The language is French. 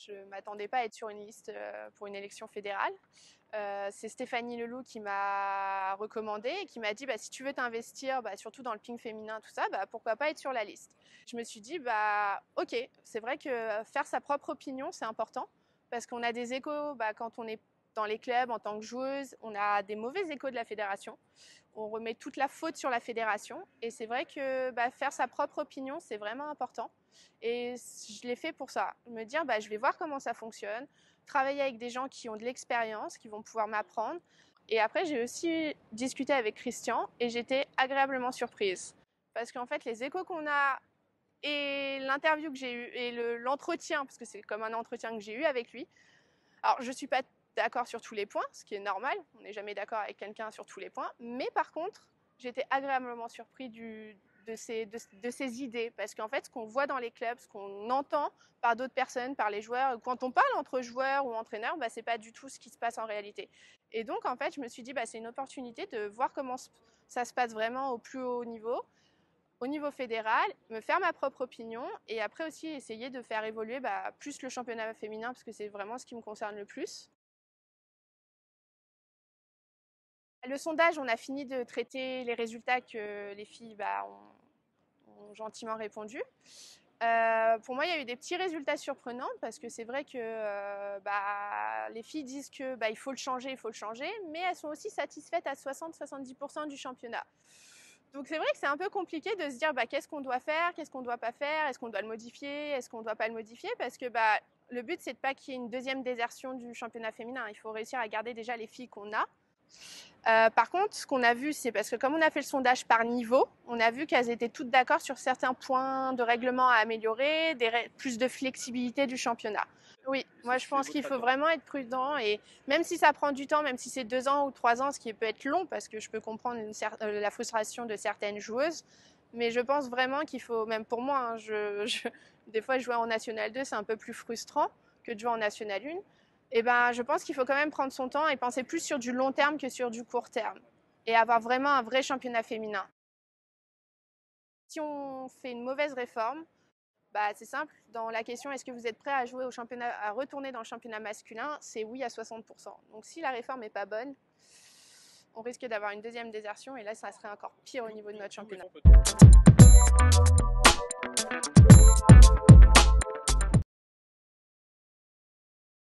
Je ne m'attendais pas à être sur une liste pour une élection fédérale. C'est Stéphanie Leloup qui m'a recommandé et qui m'a dit si tu veux t'investir, surtout dans le ping féminin, tout ça, pourquoi pas être sur la liste. Je me suis dit, ok, c'est vrai que faire sa propre opinion, c'est important parce qu'on a des échos quand on est dans les clubs en tant que joueuse, on a des mauvais échos de la fédération. On remet toute la faute sur la fédération et c'est vrai que faire sa propre opinion, c'est vraiment important. Et je l'ai fait pour ça, me dire je vais voir comment ça fonctionne, travailler avec des gens qui ont de l'expérience, qui vont pouvoir m'apprendre. Et après, j'ai aussi discuté avec Christian et j'étais agréablement surprise. Parce qu'en fait, les échos qu'on a et l'interview que j'ai eue et l'entretien, parce que c'est comme un entretien que j'ai eu avec lui, alors je ne suis pas d'accord sur tous les points, ce qui est normal, on n'est jamais d'accord avec quelqu'un sur tous les points, mais par contre, j'étais agréablement surpris de ces idées, parce qu'en fait, ce qu'on voit dans les clubs, ce qu'on entend par d'autres personnes, par les joueurs, quand on parle entre joueurs ou entraîneurs, c'est pas du tout ce qui se passe en réalité. Et donc, en fait, je me suis dit, c'est une opportunité de voir comment ça se passe vraiment au plus haut niveau, au niveau fédéral, me faire ma propre opinion et après aussi essayer de faire évoluer plus le championnat féminin parce que c'est vraiment ce qui me concerne le plus. Le sondage, on a fini de traiter les résultats que les filles ont gentiment répondu. Pour moi, il y a eu des petits résultats surprenants parce que c'est vrai que les filles disent que il faut le changer, mais elles sont aussi satisfaites à 60-70% du championnat. Donc c'est vrai que c'est un peu compliqué de se dire qu'est-ce qu'on doit faire, qu'est-ce qu'on ne doit pas faire, est-ce qu'on doit le modifier, est-ce qu'on ne doit pas le modifier, parce que le but c'est de pas qu'il y ait une deuxième désertion du championnat féminin. Il faut réussir à garder déjà les filles qu'on a. Par contre, ce qu'on a vu, c'est parce que comme on a fait le sondage par niveau, on a vu qu'elles étaient toutes d'accord sur certains points de règlement à améliorer, plus de flexibilité du championnat. Oui, moi je pense qu'il faut vraiment être prudent et même si ça prend du temps, même si c'est 2 ans ou 3 ans, ce qui peut être long parce que je peux comprendre la frustration de certaines joueuses, mais je pense vraiment qu'il faut, même pour moi, des fois jouer en National 2 c'est un peu plus frustrant que de jouer en National 1, et je pense qu'il faut quand même prendre son temps et penser plus sur du long terme que sur du court terme et avoir vraiment un vrai championnat féminin. Si on fait une mauvaise réforme, c'est simple, dans la question est-ce que vous êtes prêt à jouer au championnat, à retourner dans le championnat masculin, c'est oui à 60%. Donc si la réforme n'est pas bonne, on risque d'avoir une deuxième désertion et là ça serait encore pire au niveau de notre championnat.